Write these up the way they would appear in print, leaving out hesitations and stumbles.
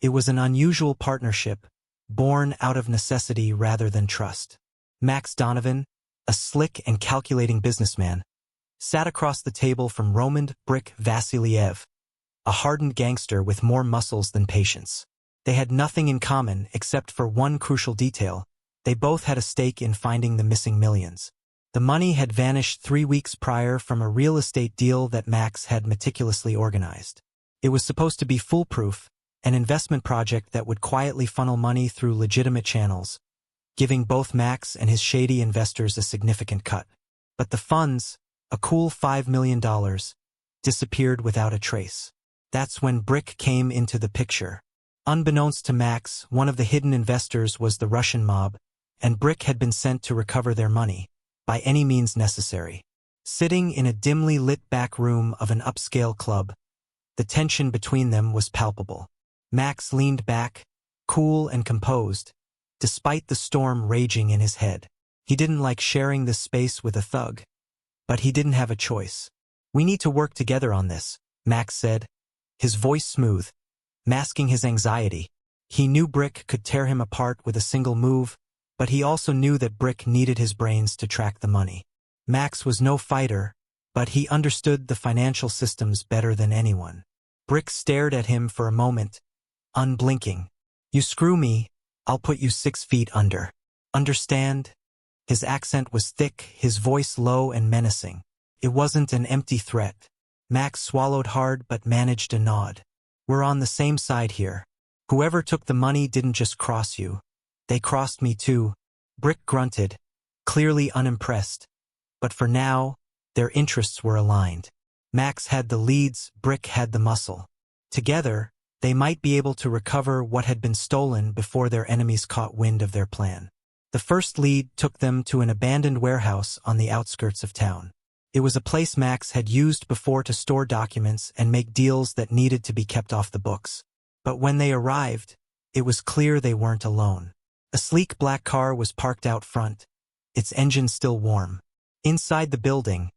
It was an unusual partnership, born out of necessity rather than trust. Max Donovan, a slick and calculating businessman, sat across the table from Roman Brick Vasiliev, a hardened gangster with more muscles than patience. They had nothing in common except for one crucial detail: they both had a stake in finding the missing millions. The money had vanished 3 weeks prior from a real estate deal that Max had meticulously organized. It was supposed to be foolproof, an investment project that would quietly funnel money through legitimate channels, giving both Max and his shady investors a significant cut. But the funds, a cool $5 million, disappeared without a trace. That's when Brick came into the picture. Unbeknownst to Max, one of the hidden investors was the Russian mob, and Brick had been sent to recover their money, by any means necessary. Sitting in a dimly lit back room of an upscale club, the tension between them was palpable. Max leaned back, cool and composed, despite the storm raging in his head. He didn't like sharing this space with a thug, but he didn't have a choice. "We need to work together on this," Max said, his voice smooth, masking his anxiety. He knew Brick could tear him apart with a single move, but he also knew that Brick needed his brains to track the money. Max was no fighter, but he understood the financial systems better than anyone. Brick stared at him for a moment, unblinking. "You screw me, I'll put you 6 feet under. Understand?" His accent was thick, his voice low and menacing. It wasn't an empty threat. Max swallowed hard but managed a nod. "We're on the same side here. Whoever took the money didn't just cross you. They crossed me too." Brick grunted, clearly unimpressed. But for now, their interests were aligned. Max had the leads, Brick had the muscle. Together, they might be able to recover what had been stolen before their enemies caught wind of their plan. The first lead took them to an abandoned warehouse on the outskirts of town. It was a place Max had used before to store documents and make deals that needed to be kept off the books. But when they arrived, it was clear they weren't alone. A sleek black car was parked out front, its engine still warm. Inside the building,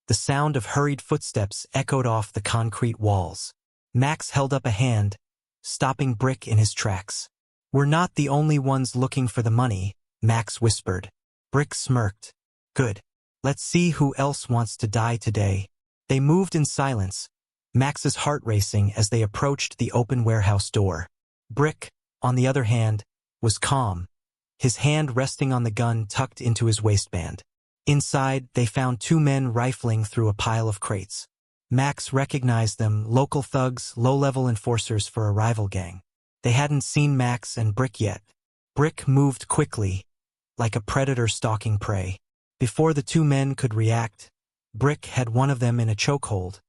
the sound of hurried footsteps echoed off the concrete walls. Max held up a hand, stopping Brick in his tracks. "We're not the only ones looking for the money," Max whispered. Brick smirked. "Good. Let's see who else wants to die today." They moved in silence, Max's heart racing as they approached the open warehouse door. Brick, on the other hand, was calm, his hand resting on the gun tucked into his waistband. Inside, they found 2 men rifling through a pile of crates. Max recognized them, local thugs, low-level enforcers for a rival gang. They hadn't seen Max and Brick yet. Brick moved quickly, like a predator stalking prey. Before the 2 men could react, Brick had one of them in a chokehold,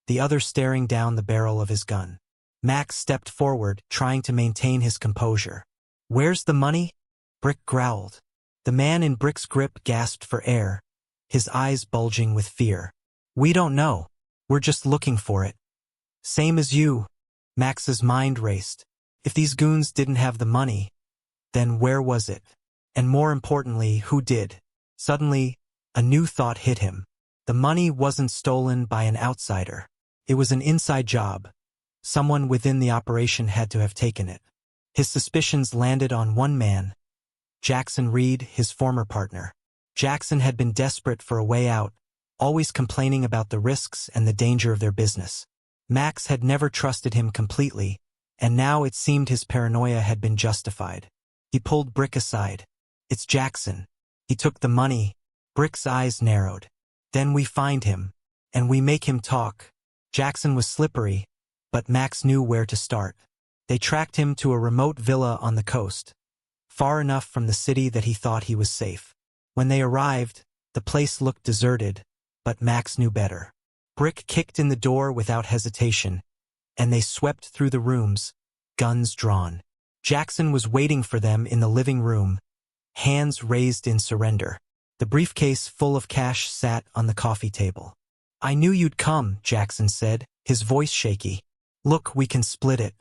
the other staring down the barrel of his gun. Max stepped forward, trying to maintain his composure. "Where's the money?" Brick growled. The man in Brick's grip gasped for air, his eyes bulging with fear. "We don't know. We're just looking for it." "Same as you." Max's mind raced. If these goons didn't have the money, then where was it? And more importantly, who did? Suddenly, a new thought hit him. The money wasn't stolen by an outsider. It was an inside job. Someone within the operation had to have taken it. His suspicions landed on one man, Jackson Reed, his former partner. Jackson had been desperate for a way out, always complaining about the risks and the danger of their business. Max had never trusted him completely, and now it seemed his paranoia had been justified. He pulled Brick aside. "It's Jackson. He took the money." Brick's eyes narrowed. "Then we find him, and we make him talk." Jackson was slippery, but Max knew where to start. They tracked him to a remote villa on the coast, far enough from the city that he thought he was safe. When they arrived, the place looked deserted, but Max knew better. Brick kicked in the door without hesitation, and they swept through the rooms, guns drawn. Jackson was waiting for them in the living room, hands raised in surrender. The briefcase full of cash sat on the coffee table. "I knew you'd come," Jackson said, his voice shaky. "Look, we can split it.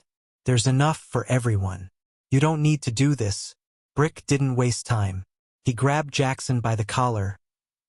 There's enough for everyone. You don't need to do this." Brick didn't waste time. He grabbed Jackson by the collar,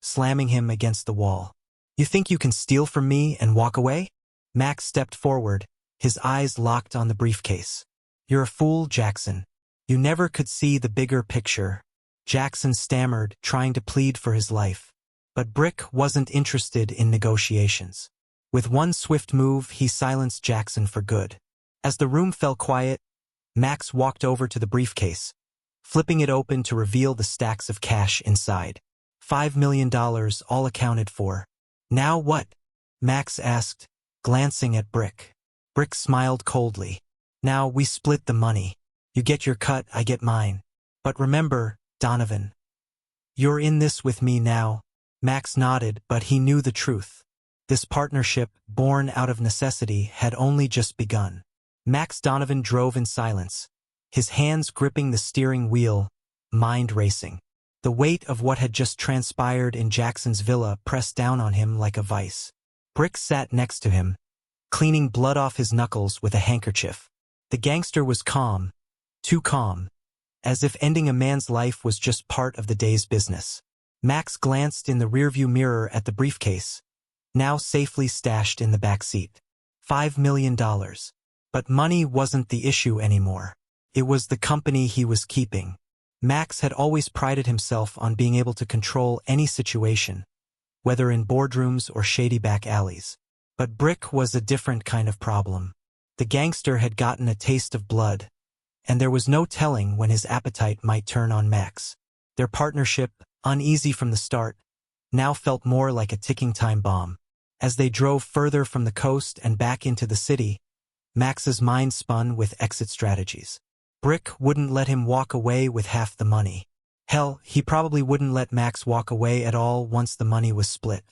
slamming him against the wall. "You think you can steal from me and walk away?" Max stepped forward, his eyes locked on the briefcase. You're a fool, Jackson. You never could see the bigger picture. Jackson stammered, trying to plead for his life. But Brick wasn't interested in negotiations. With one swift move, he silenced Jackson for good. As the room fell quiet, Max walked over to the briefcase, flipping it open to reveal the stacks of cash inside. $5 million all accounted for. Now what? Max asked, glancing at Brick. Brick smiled coldly. Now we split the money. You get your cut, I get mine. But remember, Donovan, you're in this with me now. Max nodded, but he knew the truth. This partnership, born out of necessity, had only just begun. Max Donovan drove in silence, his hands gripping the steering wheel, mind racing. The weight of what had just transpired in Jackson's villa pressed down on him like a vice. Brick sat next to him, cleaning blood off his knuckles with a handkerchief. The gangster was calm, too calm, as if ending a man's life was just part of the day's business. Max glanced in the rearview mirror at the briefcase, now safely stashed in the back seat. $5 million. But money wasn't the issue anymore. It was the company he was keeping. Max had always prided himself on being able to control any situation, whether in boardrooms or shady back alleys. But Brick was a different kind of problem. The gangster had gotten a taste of blood, and there was no telling when his appetite might turn on Max. Their partnership, uneasy from the start, now felt more like a ticking time bomb. As they drove further from the coast and back into the city, Max's mind spun with exit strategies. Brick wouldn't let him walk away with half the money. Hell, he probably wouldn't let Max walk away at all once the money was split.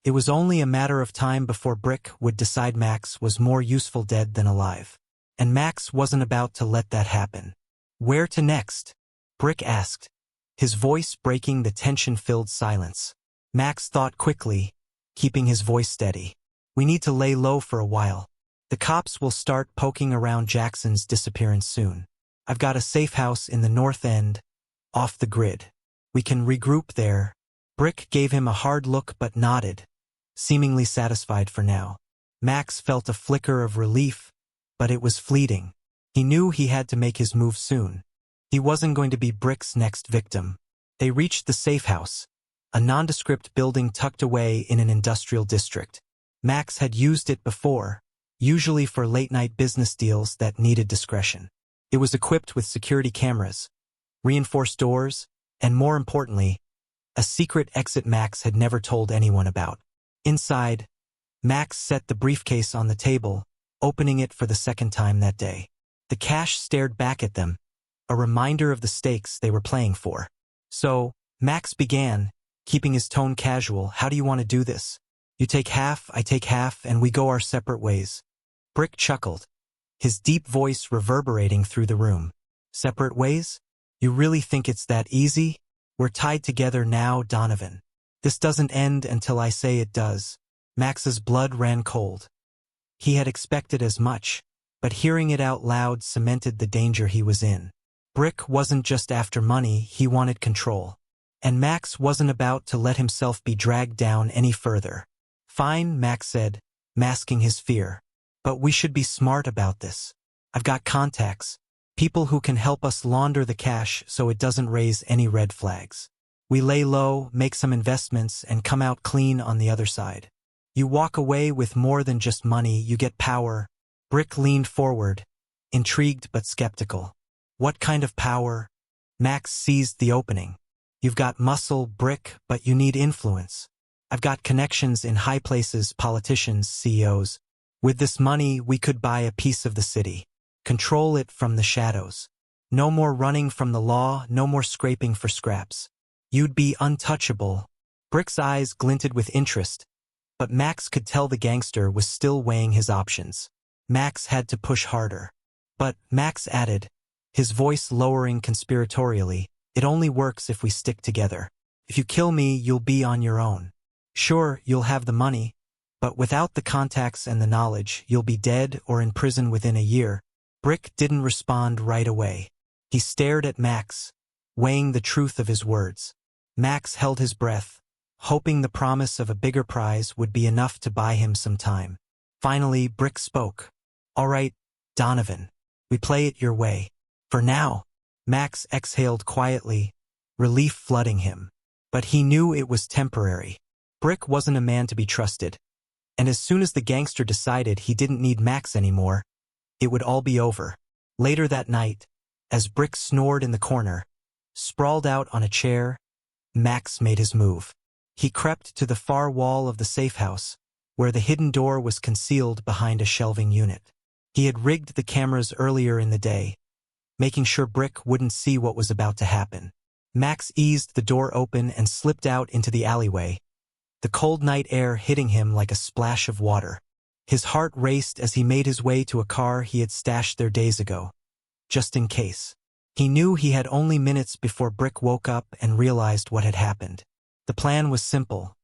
It was only a matter of time before Brick would decide Max was more useful dead than alive. And Max wasn't about to let that happen. Where to next? Brick asked, his voice breaking the tension-filled silence. Max thought quickly, keeping his voice steady. We need to lay low for a while. The cops will start poking around Jackson's disappearance soon. I've got a safe house in the north end, off the grid. We can regroup there. Brick gave him a hard look but nodded, seemingly satisfied for now. Max felt a flicker of relief, but it was fleeting. He knew he had to make his move soon. He wasn't going to be Brick's next victim. They reached the safe house, a nondescript building tucked away in an industrial district. Max had used it before, usually for late-night business deals that needed discretion. It was equipped with security cameras, reinforced doors, and more importantly, a secret exit Max had never told anyone about. Inside, Max set the briefcase on the table, opening it for the second time that day. The cash stared back at them, a reminder of the stakes they were playing for. So, Max began, keeping his tone casual. How do you want to do this? You take half, I take half, and we go our separate ways. Brick chuckled, his deep voice reverberating through the room. Separate ways? You really think it's that easy? We're tied together now, Donovan. This doesn't end until I say it does. Max's blood ran cold. He had expected as much, but hearing it out loud cemented the danger he was in. Brick wasn't just after money, he wanted control. And Max wasn't about to let himself be dragged down any further. Fine, Max said, masking his fear. But we should be smart about this. I've got contacts, people who can help us launder the cash so it doesn't raise any red flags. We lay low, make some investments, and come out clean on the other side. You walk away with more than just money, you get power. Brick leaned forward, intrigued but skeptical. What kind of power? Max seized the opening. You've got muscle, Brick, but you need influence. I've got connections in high places, politicians, CEOs. With this money, we could buy a piece of the city. Control it from the shadows. No more running from the law, no more scraping for scraps. You'd be untouchable. Brick's eyes glinted with interest, but Max could tell the gangster was still weighing his options. Max had to push harder. But, Max added, his voice lowering conspiratorially, it only works if we stick together. If you kill me, you'll be on your own. Sure, you'll have the money, but without the contacts and the knowledge, you'll be dead or in prison within a year. Brick didn't respond right away. He stared at Max, weighing the truth of his words. Max held his breath, hoping the promise of a bigger prize would be enough to buy him some time. Finally, Brick spoke. All right, Donovan. We play it your way. For now. Max exhaled quietly, relief flooding him. But he knew it was temporary. Brick wasn't a man to be trusted. And as soon as the gangster decided he didn't need Max anymore, it would all be over. Later that night, as Brick snored in the corner, sprawled out on a chair, Max made his move. He crept to the far wall of the safe house, where the hidden door was concealed behind a shelving unit. He had rigged the cameras earlier in the day, making sure Brick wouldn't see what was about to happen. Max eased the door open and slipped out into the alleyway, the cold night air hitting him like a splash of water. His heart raced as he made his way to a car he had stashed there days ago, just in case. He knew he had only minutes before Brick woke up and realized what had happened. The plan was simple.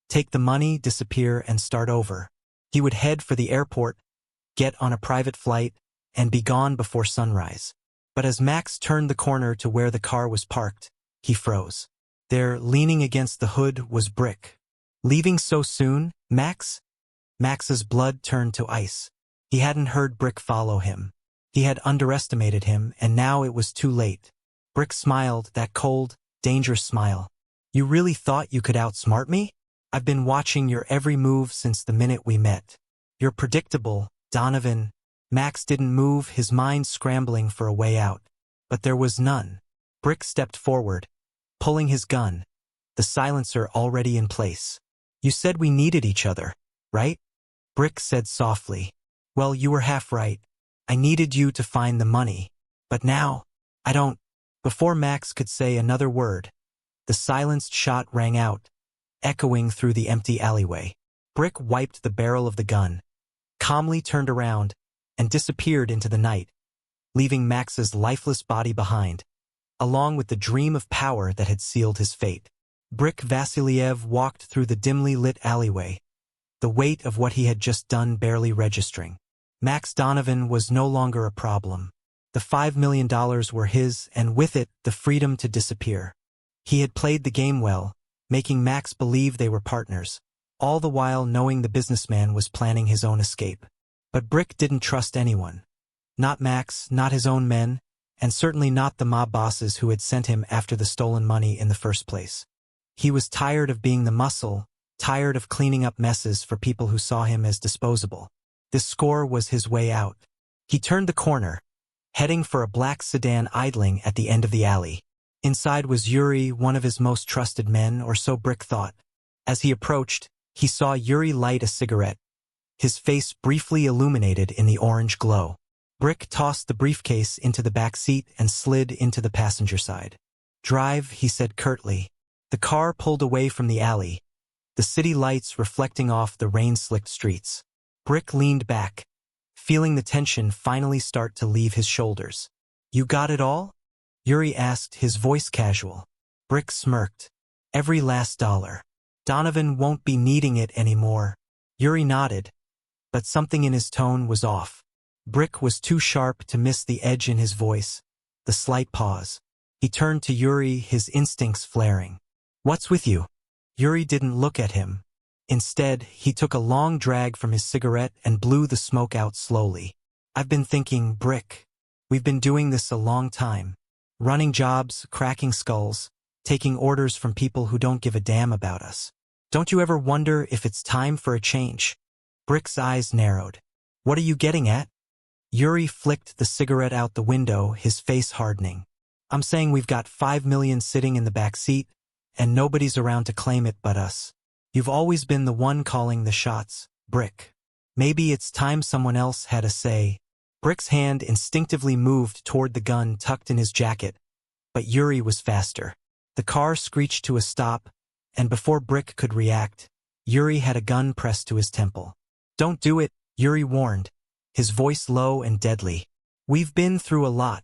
Take the money, disappear, and start over. He would head for the airport, get on a private flight, and be gone before sunrise. But as Max turned the corner to where the car was parked, he froze. There, leaning against the hood, was Brick. Leaving so soon, Max? Max's blood turned to ice. He hadn't heard Brick follow him. He had underestimated him, and now it was too late. Brick smiled, that cold, dangerous smile. You really thought you could outsmart me? I've been watching your every move since the minute we met. You're predictable, Donovan. Max didn't move, his mind scrambling for a way out. But there was none. Brick stepped forward, pulling his gun, the silencer already in place. You said we needed each other, right? Brick said softly. Well, you were half right. I needed you to find the money. But now, I don't. Before Max could say another word, the silenced shot rang out, echoing through the empty alleyway. Brick wiped the barrel of the gun, calmly turned around, and disappeared into the night, leaving Max's lifeless body behind, along with the dream of power that had sealed his fate. Brick Vasiliev walked through the dimly lit alleyway, the weight of what he had just done barely registering. Max Donovan was no longer a problem. The $5 million were his, and with it, the freedom to disappear. He had played the game well, making Max believe they were partners, all the while knowing the businessman was planning his own escape. But Brick didn't trust anyone. Not Max, not his own men, and certainly not the mob bosses who had sent him after the stolen money in the first place. He was tired of being the muscle, tired of cleaning up messes for people who saw him as disposable. This score was his way out. He turned the corner, heading for a black sedan idling at the end of the alley. Inside was Yuri, one of his most trusted men, or so Brick thought. As he approached, he saw Yuri light a cigarette, his face briefly illuminated in the orange glow. Brick tossed the briefcase into the back seat and slid into the passenger side. Drive, he said curtly. The car pulled away from the alley, the city lights reflecting off the rain-slicked streets. Brick leaned back, feeling the tension finally start to leave his shoulders. You got it all? Yuri asked, his voice casual. Brick smirked. Every last dollar. Donovan won't be needing it anymore. Yuri nodded, but something in his tone was off. Brick was too sharp to miss the edge in his voice, the slight pause. He turned to Yuri, his instincts flaring. What's with you? Yuri didn't look at him. Instead, he took a long drag from his cigarette and blew the smoke out slowly. I've been thinking, Brick. We've been doing this a long time. Running jobs, cracking skulls, taking orders from people who don't give a damn about us. Don't you ever wonder if it's time for a change? Brick's eyes narrowed. What are you getting at? Yuri flicked the cigarette out the window, his face hardening. I'm saying we've got $5 million sitting in the back seat, and nobody's around to claim it but us. You've always been the one calling the shots, Brick. Maybe it's time someone else had a say. Brick's hand instinctively moved toward the gun tucked in his jacket, but Yuri was faster. The car screeched to a stop, and before Brick could react, Yuri had a gun pressed to his temple. Don't do it, Yuri warned, his voice low and deadly. We've been through a lot,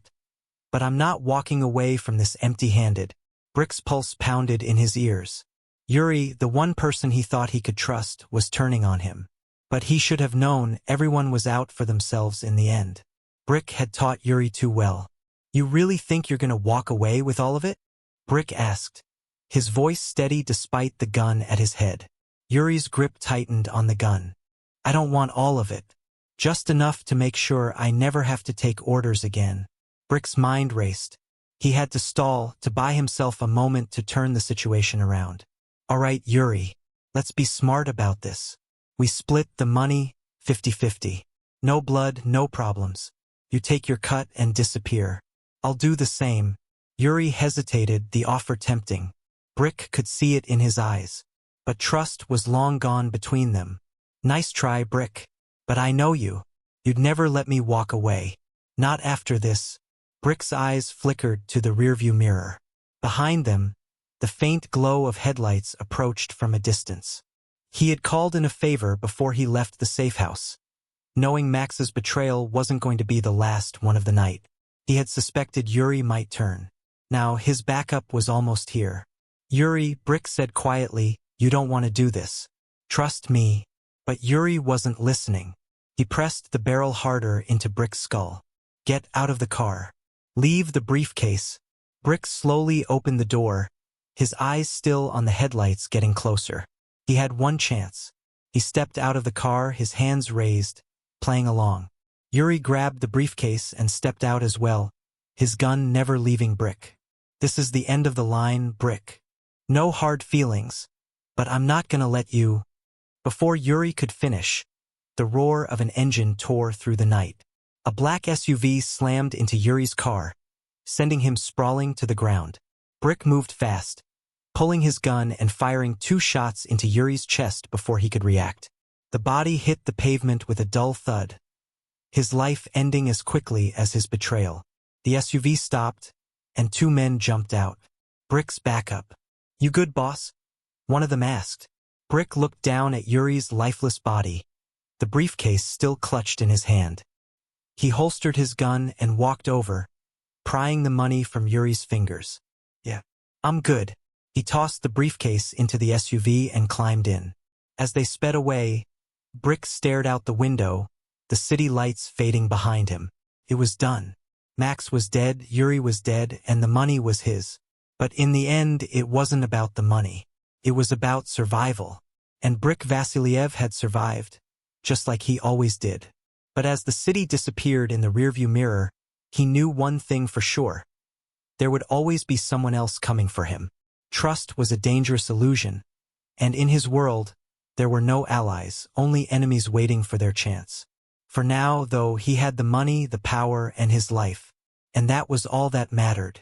but I'm not walking away from this empty-handed. Brick's pulse pounded in his ears. Yuri, the one person he thought he could trust, was turning on him. But he should have known everyone was out for themselves in the end. Brick had taught Yuri too well. You really think you're going to walk away with all of it? Brick asked, his voice steady despite the gun at his head. Yuri's grip tightened on the gun. I don't want all of it. Just enough to make sure I never have to take orders again. Brick's mind raced. He had to stall, to buy himself a moment to turn the situation around. All right, Yuri, let's be smart about this. We split the money 50-50. No blood, no problems. You take your cut and disappear. I'll do the same. Yuri hesitated, the offer tempting. Brick could see it in his eyes. But trust was long gone between them. Nice try, Brick. But I know you. You'd never let me walk away. Not after this. Brick's eyes flickered to the rearview mirror. Behind them, the faint glow of headlights approached from a distance. He had called in a favor before he left the safe house. Knowing Max's betrayal wasn't going to be the last one of the night. He had suspected Yuri might turn. Now his backup was almost here. Yuri, Brick said quietly, you don't want to do this. Trust me. But Yuri wasn't listening. He pressed the barrel harder into Brick's skull. Get out of the car. Leave the briefcase. Brick slowly opened the door, his eyes still on the headlights getting closer. He had one chance. He stepped out of the car, his hands raised, playing along. Yuri grabbed the briefcase and stepped out as well, his gun never leaving Brick. This is the end of the line, Brick. No hard feelings. But I'm not gonna let you. Before Yuri could finish, the roar of an engine tore through the night. A black SUV slammed into Yuri's car, sending him sprawling to the ground. Brick moved fast, pulling his gun and firing 2 shots into Yuri's chest before he could react. The body hit the pavement with a dull thud, his life ending as quickly as his betrayal. The SUV stopped, and 2 men jumped out. Brick's backup. You good, boss? One of them asked. Brick looked down at Yuri's lifeless body, the briefcase still clutched in his hand. He holstered his gun and walked over, prying the money from Yuri's fingers. Yeah, I'm good. He tossed the briefcase into the SUV and climbed in. As they sped away, Brick stared out the window, the city lights fading behind him. It was done. Max was dead, Yuri was dead, and the money was his. But in the end, it wasn't about the money. It was about survival. And Brick Vasiliev had survived, just like he always did. But as the city disappeared in the rearview mirror, he knew one thing for sure. There would always be someone else coming for him. Trust was a dangerous illusion, and in his world, there were no allies, only enemies waiting for their chance. For now, though, he had the money, the power, and his life, and that was all that mattered.